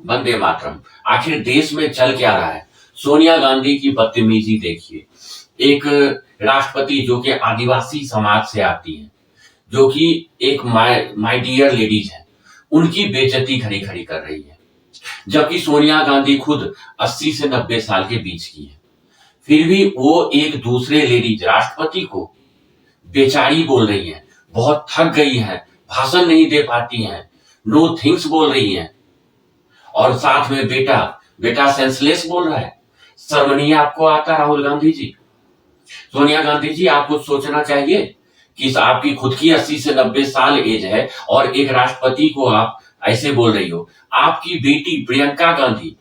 वंदे मातरम। आखिर देश में चल क्या रहा है? सोनिया गांधी की बदतमीजी देखिए। एक राष्ट्रपति जो कि आदिवासी समाज से आती है, जो कि एक माय डियर लेडीज है, उनकी बेइज्जती खड़ी खड़ी कर रही है। जबकि सोनिया गांधी खुद 80 से 90 साल के बीच की है, फिर भी वो एक दूसरे लेडीज राष्ट्रपति को बेचारी बोल रही है, बहुत थक गई है, भाषण नहीं दे पाती हैं, नो थिंग्स बोल रही हैं, और साथ में बेटा बेटा सेंसलेस बोल रहा है। शर्म नहीं आपको आता राहुल गांधी जी? सोनिया गांधी जी, आपको सोचना चाहिए कि आपकी खुद की 80 से 90 साल एज है और एक राष्ट्रपति को आप ऐसे बोल रही हो। आपकी बेटी प्रियंका गांधी,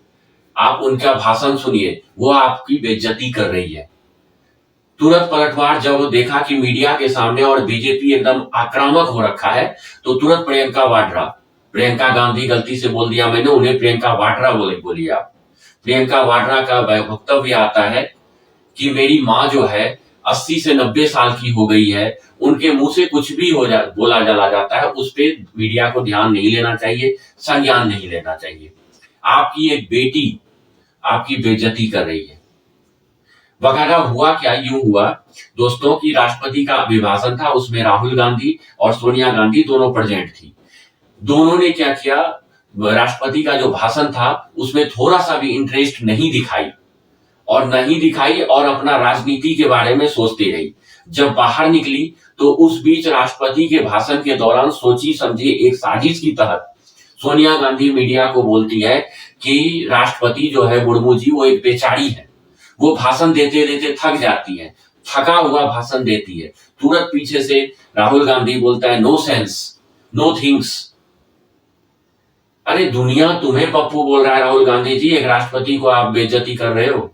आप उनका भाषण सुनिए, वो आपकी बेइज्जती कर रही है। तुरंत पलटवार जब देखा कि मीडिया के सामने और बीजेपी एकदम आक्रामक हो रखा है, तो तुरंत प्रियंका गांधी गलती से बोल दिया मैंने, उन्हें प्रियंका वाड्रा बोली आप। प्रियंका वाड्रा का वक्तव्य आता है कि मेरी माँ जो है 80 से 90 साल की हो गई है, उनके मुंह से कुछ भी बोला चला जाता है, उस पे मीडिया को ध्यान नहीं लेना चाहिए, संज्ञान नहीं लेना चाहिए। आपकी एक बेटी आपकी बेइज्जती कर रही है। वगैरह हुआ क्या? यूं हुआ दोस्तों की राष्ट्रपति का अभिभाषण था, उसमें राहुल गांधी और सोनिया गांधी दोनों प्रेजेंट थी। दोनों ने क्या किया, राष्ट्रपति का जो भाषण था उसमें थोड़ा सा भी इंटरेस्ट नहीं दिखाई और अपना राजनीति के बारे में सोचती रही। जब बाहर निकली तो उस बीच राष्ट्रपति के भाषण के दौरान सोची समझी एक साजिश की तहत सोनिया गांधी मीडिया को बोलती है कि राष्ट्रपति जो है मुर्मू जी, वो एक बेचारी है, वो भाषण देते देते थक जाती है, थका हुआ भाषण देती है। तुरंत पीछे से राहुल गांधी बोलता है नो सेंस, नो थिंग्स। अरे दुनिया तुम्हें पप्पू बोल रहा है राहुल गांधी जी, एक राष्ट्रपति को आप बेइज्जती कर रहे हो।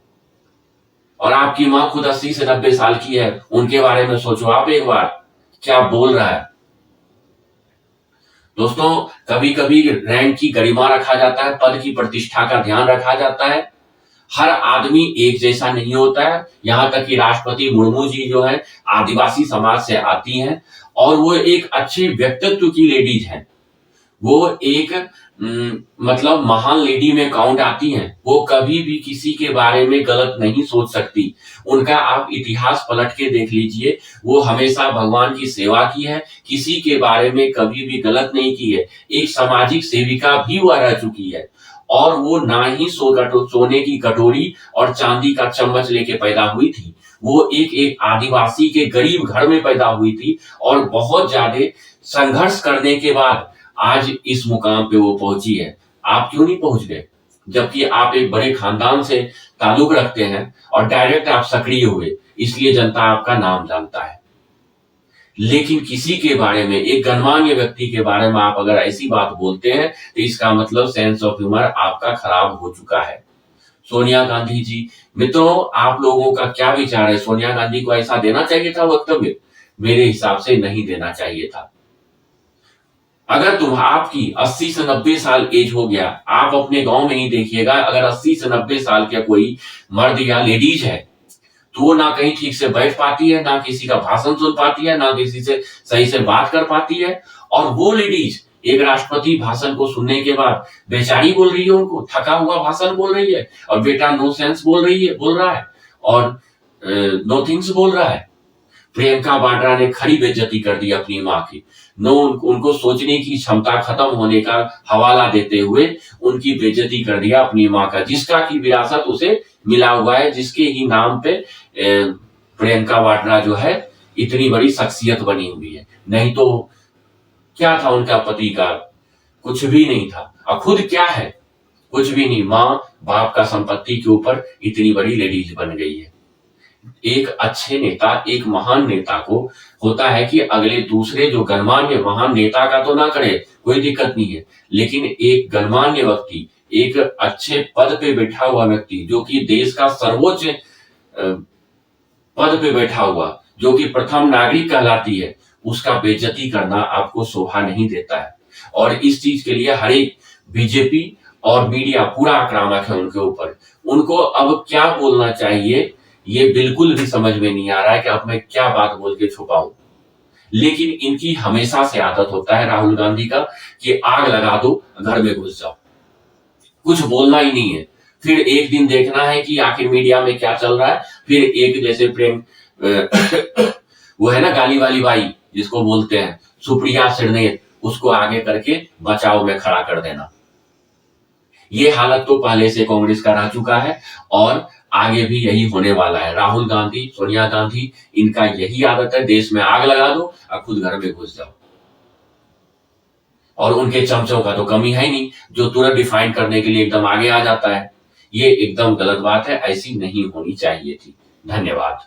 और आपकी मां खुद 80 से 90 साल की है, उनके बारे में सोचो आप एक बार, क्या बोल रहा है। दोस्तों, कभी कभी रैंक की गरिमा रखा जाता है, पद की प्रतिष्ठा का ध्यान रखा जाता है। हर आदमी एक जैसा नहीं होता है। यहां तक कि राष्ट्रपति मुर्मू जी जो है आदिवासी समाज से आती हैं और वो एक अच्छे व्यक्तित्व की लेडीज हैं। वो एक मतलब महान लेडी में काउंट आती हैं। वो कभी भी किसी के बारे में गलत नहीं सोच सकती। उनका आप इतिहास पलट के देख लीजिए, वो हमेशा भगवान की सेवा की है, किसी के बारे में कभी भी गलत नहीं की है। एक सामाजिक सेविका भी वह रह चुकी है और वो ना ही सोने की कटोरी और चांदी का चम्मच लेके पैदा हुई थी। वो एक आदिवासी के गरीब घर में पैदा हुई थी और बहुत ज्यादा संघर्ष करने के बाद आज इस मुकाम पे वो पहुंची है। आप क्यों नहीं पहुंच गए? जबकि आप एक बड़े खानदान से ताल्लुक रखते हैं और डायरेक्ट आप सक्रिय हुए, इसलिए जनता आपका नाम जानता है। लेकिन किसी के बारे में, एक गणमान्य व्यक्ति के बारे में आप अगर ऐसी बात बोलते हैं तो इसका मतलब सेंस ऑफ ह्यूमर आपका खराब हो चुका है। सोनिया गांधी जी, मित्रों, आप लोगों का क्या विचार है? सोनिया गांधी को ऐसा देना चाहिए था वक्तव्य? मेरे हिसाब से नहीं देना चाहिए था। अगर आपकी 80 से 90 साल एज हो गया, आप अपने गांव में ही देखिएगा, अगर 80 से 90 साल का कोई मर्द या लेडीज है तो वो ना कहीं ठीक से बैठ पाती है, ना किसी का भाषण सुन पाती है, ना किसी से सही से बात कर पाती है। और वो लेडीज एक राष्ट्रपति भाषण को सुनने के बाद बेचारी बोल रही है, उनको थका हुआ भाषण बोल रही है, और बेटा नो सेंस बोल रहा है और नो थिंग्स बोल रहा है। प्रियंका वाड्रा ने खड़ी बेइज्जती कर दी अपनी माँ की। उनको सोचने की क्षमता खत्म होने का हवाला देते हुए उनकी बेइज्जती कर दिया अपनी माँ का, जिसका की विरासत उसे मिला हुआ है, जिसके ही नाम पे प्रियंका वाड्रा जो है इतनी बड़ी शख्सियत बनी हुई है। नहीं तो क्या था उनका पति का? कुछ भी नहीं था। और खुद क्या है? कुछ भी नहीं। माँ बाप का संपत्ति के ऊपर इतनी बड़ी लेडीज बन गई है। एक अच्छे नेता, एक महान नेता को होता है कि अगले दूसरे जो गणमान्य महान नेता का तो ना करे, कोई दिक्कत नहीं है, लेकिन एक गणमान्य व्यक्ति, एक अच्छे पद पे बैठा हुआ व्यक्ति, जो कि देश का सर्वोच्च पद पे बैठा हुआ, जो कि प्रथम नागरिक कहलाती है, उसका बेइज्जती करना आपको शोभा नहीं देता है। और इस चीज के लिए हर एक बीजेपी और मीडिया पूरा आक्रामक है उनके ऊपर। उनको अब क्या बोलना चाहिए ये बिल्कुल भी समझ में नहीं आ रहा है कि अब मैं क्या बात बोल के छुपाऊं। लेकिन इनकी हमेशा से आदत होता है राहुल गांधी का कि आग लगा दो, घर में घुस जाओ। कुछ बोलना ही नहीं है। फिर एक दिन देखना है कि आखिर मीडिया में क्या चल रहा है। फिर एक जैसे प्रेम वो है ना गाली वाली बाई जिसको बोलते हैं सुप्रिया सिरनेत, उसको आगे करके बचाव में खड़ा कर देना। ये हालत तो पहले से कांग्रेस का रह चुका है और आगे भी यही होने वाला है। राहुल गांधी, सोनिया गांधी, इनका यही आदत है, देश में आग लगा दो और खुद घर में घुस जाओ। और उनके चमचों का तो कमी है ही नहीं, जो तुरंत डिफाइन करने के लिए एकदम आगे आ जाता है। ये एकदम गलत बात है, ऐसी नहीं होनी चाहिए थी। धन्यवाद।